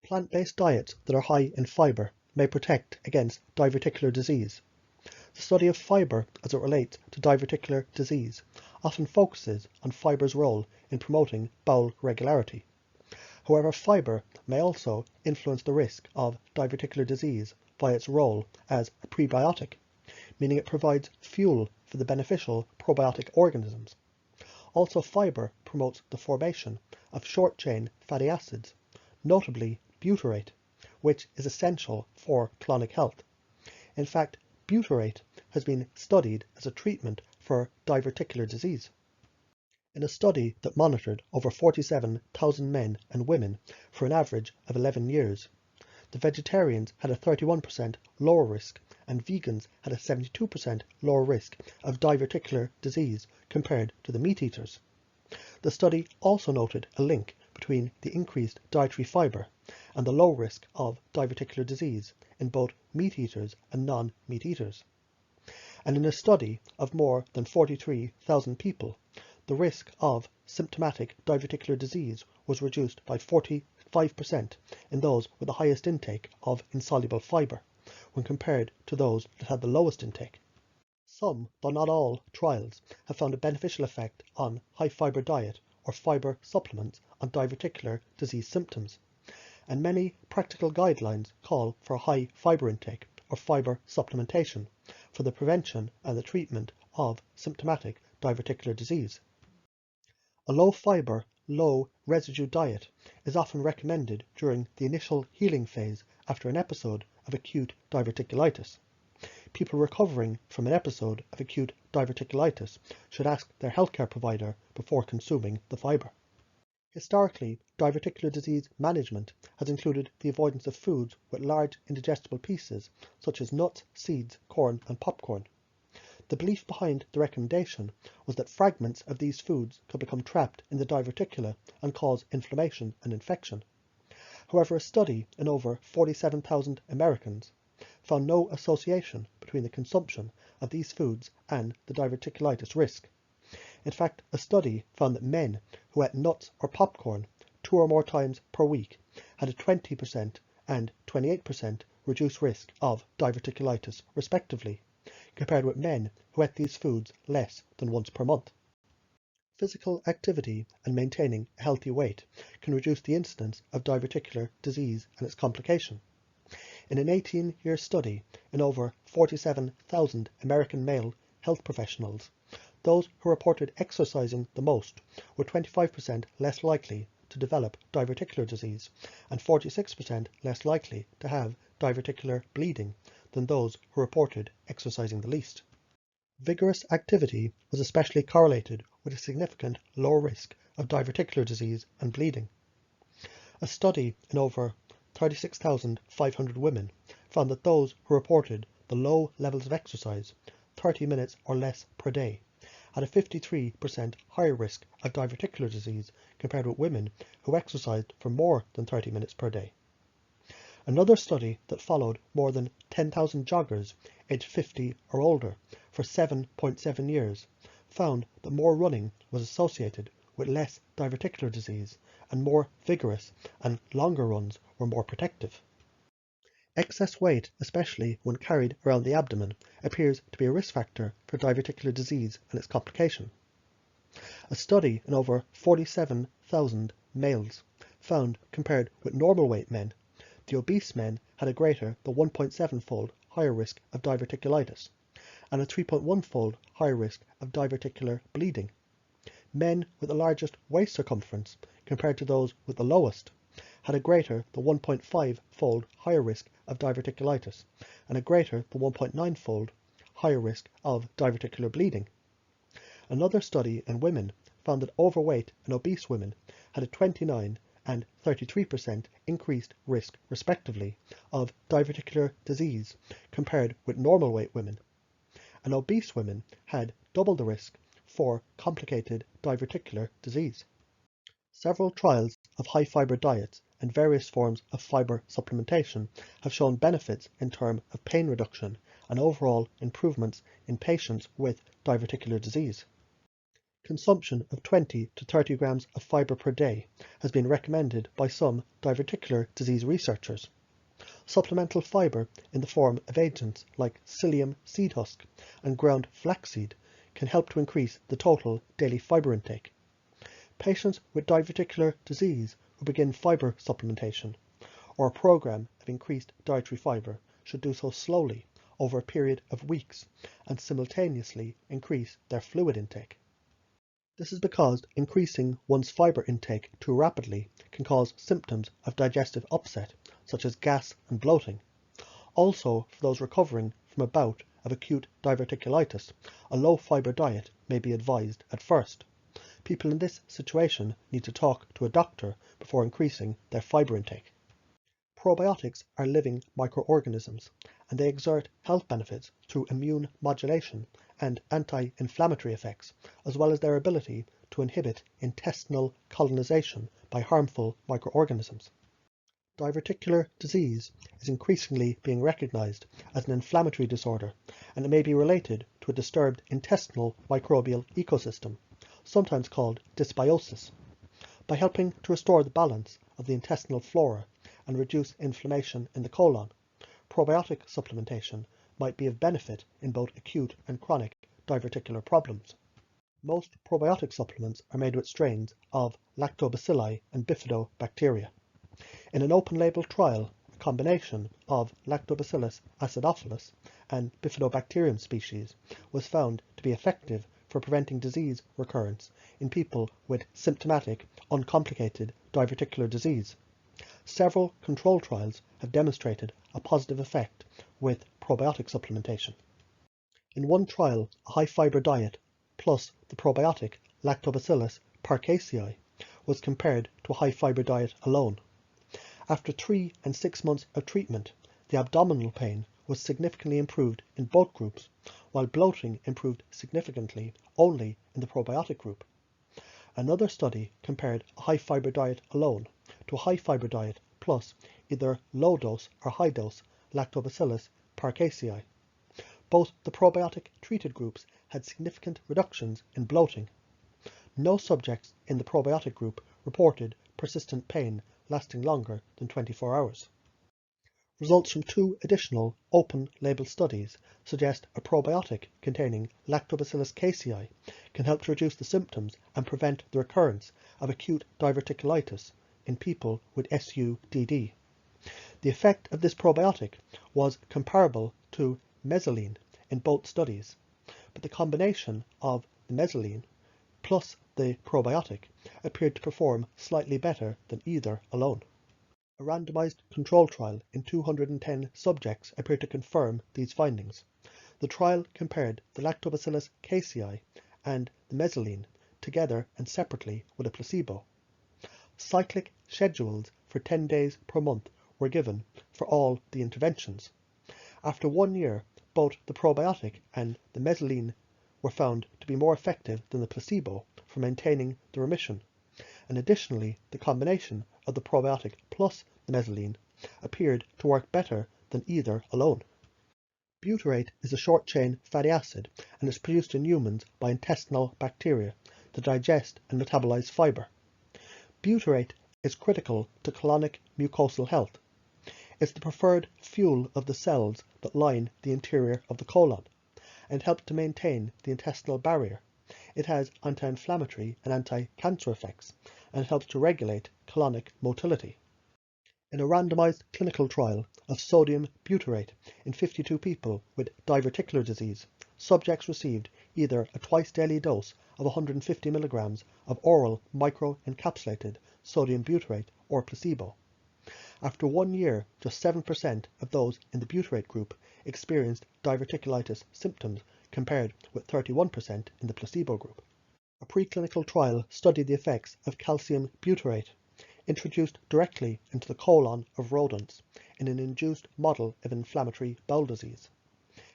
Plant-based diets that are high in fibre may protect against diverticular disease. The study of fibre as it relates to diverticular disease often focuses on fibre's role in promoting bowel regularity. However, fibre may also influence the risk of diverticular disease via its role as a prebiotic, meaning it provides fuel for the beneficial probiotic organisms. Also, fibre promotes the formation of short-chain fatty acids, notably butyrate, which is essential for colonic health. In fact, butyrate has been studied as a treatment for diverticular disease. In a study that monitored over 47,000 men and women for an average of 11 years, the vegetarians had a 31% lower risk and vegans had a 72% lower risk of diverticular disease compared to the meat eaters. The study also noted a link between the increased dietary fibre and the low risk of diverticular disease in both meat eaters and non-meat eaters. And in a study of more than 43,000 people, the risk of symptomatic diverticular disease was reduced by 45% in those with the highest intake of insoluble fibre, when compared to those that had the lowest intake. Some, though not all, trials have found a beneficial effect on high fibre diet or fibre supplements on diverticular disease symptoms, and many practical guidelines call for a high fibre intake or fibre supplementation for the prevention and the treatment of symptomatic diverticular disease. A low fibre, low residue diet is often recommended during the initial healing phase after an episode of acute diverticulitis. People recovering from an episode of acute diverticulitis should ask their healthcare provider before consuming the fibre. Historically, diverticular disease management has included the avoidance of foods with large indigestible pieces such as nuts, seeds, corn and popcorn. The belief behind the recommendation was that fragments of these foods could become trapped in the diverticula and cause inflammation and infection. However, a study in over 47,000 Americans found no association between the consumption of these foods and the diverticulitis risk. In fact, a study found that men who ate nuts or popcorn 2 or more times per week had a 20% and 28% reduced risk of diverticulitis, respectively, compared with men who ate these foods less than once per month. Physical activity and maintaining a healthy weight can reduce the incidence of diverticular disease and its complication. In an 18-year study in over 47,000 American male health professionals, those who reported exercising the most were 25% less likely to develop diverticular disease and 46% less likely to have diverticular bleeding than those who reported exercising the least. Vigorous activity was especially correlated with a significant lower risk of diverticular disease and bleeding. A study in over 36,500 women found that those who reported the low levels of exercise, 30 minutes or less per day, had a 53% higher risk of diverticular disease compared with women who exercised for more than 30 minutes per day. Another study that followed more than 10,000 joggers aged 50 or older for 7.7 years found that more running was associated with less diverticular disease and more vigorous and longer runs were more protective. Excess weight, especially when carried around the abdomen, appears to be a risk factor for diverticular disease and its complication. A study in over 47,000 males found, compared with normal weight men, the obese men had a greater than 1.7-fold higher risk of diverticulitis and a 3.1-fold higher risk of diverticular bleeding. Men with the largest waist circumference, compared to those with the lowest, had a greater than 1.5-fold higher risk of diverticulitis and a greater than 1.9-fold higher risk of diverticular bleeding. Another study in women found that overweight and obese women had a 29 and 33% increased risk, respectively, of diverticular disease compared with normal weight women, and obese women had double the risk for complicated diverticular disease. Several trials of high fibre diets and various forms of fibre supplementation have shown benefits in terms of pain reduction and overall improvements in patients with diverticular disease. Consumption of 20 to 30 grams of fibre per day has been recommended by some diverticular disease researchers. Supplemental fibre in the form of agents like psyllium seed husk and ground flaxseed can help to increase the total daily fibre intake. Patients with diverticular disease who begin fibre supplementation or a program of increased dietary fibre should do so slowly over a period of weeks and simultaneously increase their fluid intake. This is because increasing one's fibre intake too rapidly can cause symptoms of digestive upset, such as gas and bloating. Also, for those recovering from a bout of acute diverticulitis, a low fibre diet may be advised at first. People in this situation need to talk to a doctor before increasing their fibre intake. Probiotics are living microorganisms, and they exert health benefits through immune modulation and anti-inflammatory effects, as well as their ability to inhibit intestinal colonization by harmful microorganisms. Diverticular disease is increasingly being recognized as an inflammatory disorder, and it may be related to a disturbed intestinal microbial ecosystem, sometimes called dysbiosis. By helping to restore the balance of the intestinal flora and reduce inflammation in the colon, probiotic supplementation might be of benefit in both acute and chronic diverticular problems. Most probiotic supplements are made with strains of lactobacilli and bifidobacteria. In an open-label trial, a combination of Lactobacillus acidophilus and Bifidobacterium species was found to be effective for preventing disease recurrence in people with symptomatic, uncomplicated diverticular disease. Several control trials have demonstrated a positive effect with probiotic supplementation. In one trial, a high-fibre diet plus the probiotic Lactobacillus paracasei was compared to a high-fibre diet alone. After 3 and 6 months of treatment, the abdominal pain was significantly improved in both groups, while bloating improved significantly only in the probiotic group. Another study compared a high-fibre diet alone to a high-fibre diet plus either low-dose or high-dose Lactobacillus paracasei. Both the probiotic treated groups had significant reductions in bloating. No subjects in the probiotic group reported persistent pain lasting longer than 24 hours. Results from 2 additional open-label studies suggest a probiotic containing Lactobacillus casei can help to reduce the symptoms and prevent the recurrence of acute diverticulitis in people with SUDD. The effect of this probiotic was comparable to mesaline in both studies, but the combination of the mesaline plus the probiotic appeared to perform slightly better than either alone. A randomized control trial in 210 subjects appeared to confirm these findings. The trial compared the Lactobacillus casei and the mesaline together and separately with a placebo. Cyclic schedules for 10 days per month were given for all the interventions. After 1 year, both the probiotic and the mesaline were found to be more effective than the placebo for maintaining the remission, and additionally the combination of the probiotic plus the mesaline appeared to work better than either alone. Butyrate is a short-chain fatty acid and is produced in humans by intestinal bacteria that digest and metabolize fibre. Butyrate is critical to colonic mucosal health. It's the preferred fuel of the cells that line the interior of the colon and helps to maintain the intestinal barrier. It has anti-inflammatory and anti-cancer effects and helps to regulate colonic motility. In a randomized clinical trial of sodium butyrate in 52 people with diverticular disease, subjects received either a twice-daily dose of 150 mg of oral microencapsulated sodium butyrate or placebo. After 1 year, just 7% of those in the butyrate group experienced diverticulitis symptoms compared with 31% in the placebo group. A preclinical trial studied the effects of calcium butyrate introduced directly into the colon of rodents in an induced model of inflammatory bowel disease.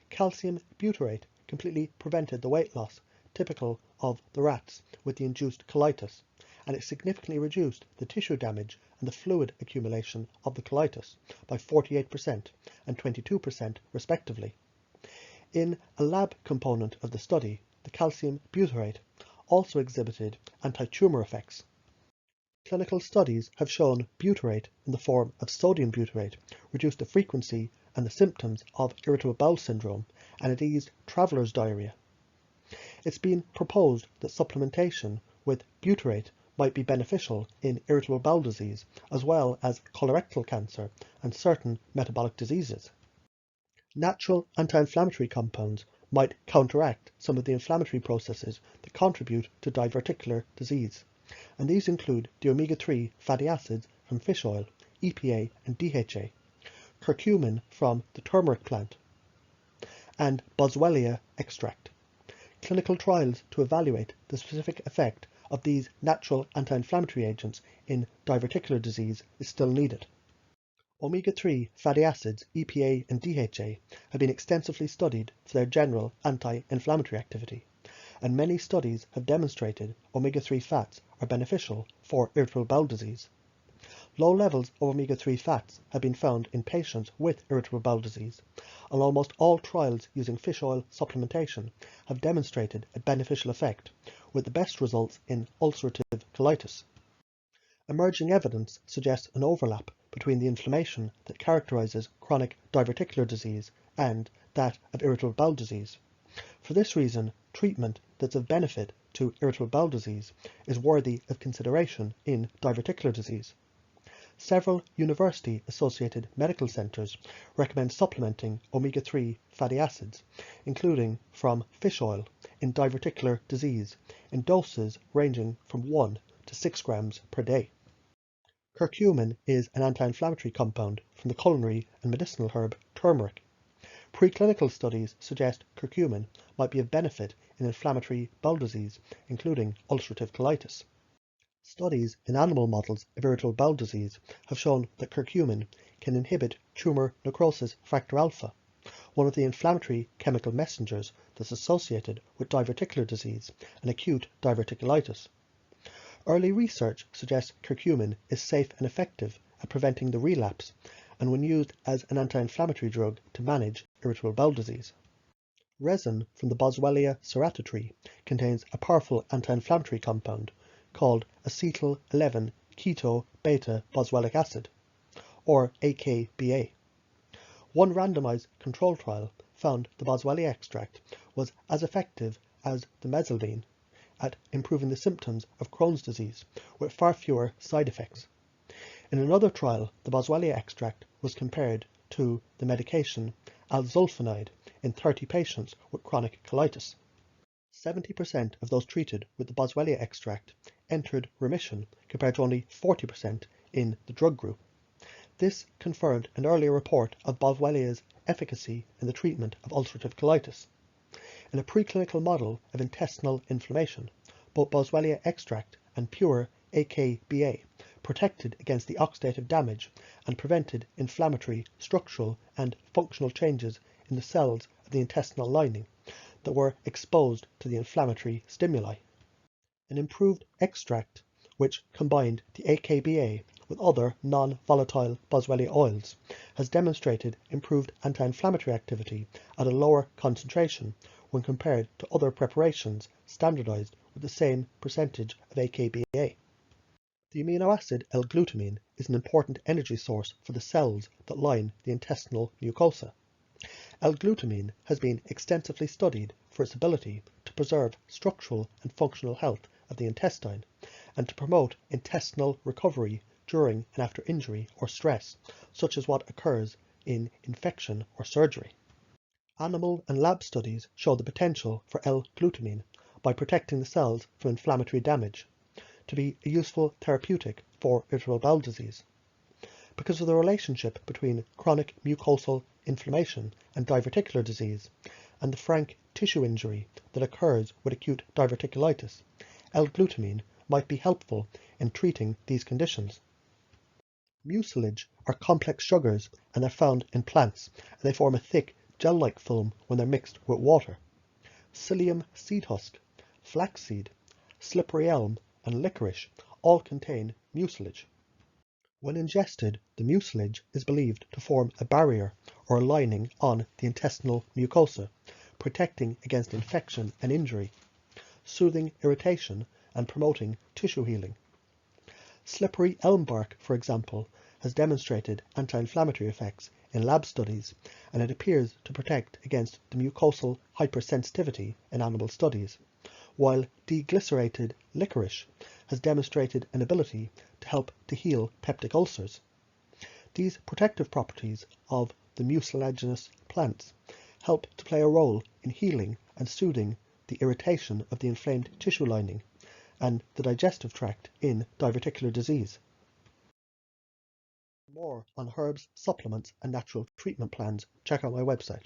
Calcium butyrate completely prevented the weight loss typical of the rats with the induced colitis, and it significantly reduced the tissue damage and the fluid accumulation of the colitis by 48% and 22% respectively. In a lab component of the study, the calcium butyrate also exhibited anti-tumour effects. Clinical studies have shown butyrate in the form of sodium butyrate reduced the frequency and the symptoms of irritable bowel syndrome, and it eased traveller's diarrhea. It's been proposed that supplementation with butyrate might be beneficial in irritable bowel disease, as well as colorectal cancer and certain metabolic diseases. Natural anti-inflammatory compounds might counteract some of the inflammatory processes that contribute to diverticular disease, and these include the omega-3 fatty acids from fish oil, EPA and DHA, curcumin from the turmeric plant, and boswellia extract. Clinical trials to evaluate the specific effect of these natural anti-inflammatory agents in diverticular disease is still needed. Omega-3 fatty acids, EPA and DHA, have been extensively studied for their general anti-inflammatory activity, and many studies have demonstrated omega-3 fats are beneficial for irritable bowel disease. Low levels of omega-3 fats have been found in patients with irritable bowel disease, and almost all trials using fish oil supplementation have demonstrated a beneficial effect, with the best results in ulcerative colitis. Emerging evidence suggests an overlap between the inflammation that characterizes chronic diverticular disease and that of irritable bowel disease. For this reason, treatment that's of benefit to irritable bowel disease is worthy of consideration in diverticular disease. Several university-associated medical centres recommend supplementing omega-3 fatty acids, including from fish oil, in diverticular disease, in doses ranging from 1 to 6 grams per day. Curcumin is an anti-inflammatory compound from the culinary and medicinal herb turmeric. Preclinical studies suggest curcumin might be of benefit in inflammatory bowel disease, including ulcerative colitis. Studies in animal models of irritable bowel disease have shown that curcumin can inhibit tumour necrosis factor alpha, one of the inflammatory chemical messengers that's associated with diverticular disease and acute diverticulitis. Early research suggests curcumin is safe and effective at preventing the relapse, and when used as an anti-inflammatory drug to manage irritable bowel disease. Resin from the Boswellia serrata tree contains a powerful anti-inflammatory compound called acetyl-11-keto-beta-boswellic acid, or AKBA. One randomized control trial found the boswellia extract was as effective as the mesalazine at improving the symptoms of Crohn's disease, with far fewer side effects. In another trial, the boswellia extract was compared to the medication alzolfenide in 30 patients with chronic colitis. 70% of those treated with the boswellia extract entered remission, compared to only 40% in the drug group. This confirmed an earlier report of boswellia's efficacy in the treatment of ulcerative colitis. In a preclinical model of intestinal inflammation, both boswellia extract and pure AKBA protected against the oxidative damage and prevented inflammatory, structural and functional changes in the cells of the intestinal lining that were exposed to the inflammatory stimuli. An improved extract, which combined the AKBA with other non-volatile boswellia oils, has demonstrated improved anti-inflammatory activity at a lower concentration when compared to other preparations standardized with the same percentage of AKBA. The amino acid L-glutamine is an important energy source for the cells that line the intestinal mucosa. L-glutamine has been extensively studied for its ability to preserve structural and functional health of the intestine and to promote intestinal recovery during and after injury or stress, such as what occurs in infection or surgery. Animal and lab studies show the potential for L-glutamine, by protecting the cells from inflammatory damage, to be a useful therapeutic for irritable bowel disease. Because of the relationship between chronic mucosal inflammation and diverticular disease, and the frank tissue injury that occurs with acute diverticulitis, L-glutamine might be helpful in treating these conditions. Mucilage are complex sugars and are found in plants, and they form a thick gel-like film when they're mixed with water. Psyllium seed husk, flaxseed, slippery elm, and licorice all contain mucilage. When ingested, the mucilage is believed to form a barrier or a lining on the intestinal mucosa, protecting against infection and injury. soothing irritation and promoting tissue healing. Slippery elm bark, for example, has demonstrated anti-inflammatory effects in lab studies, and it appears to protect against the mucosal hypersensitivity in animal studies, while deglycerated licorice has demonstrated an ability to help to heal peptic ulcers. These protective properties of the mucilaginous plants help to play a role in healing and soothing the irritation of the inflamed tissue lining and the digestive tract in diverticular disease. For more on herbs, supplements, and natural treatment plans, check out my website.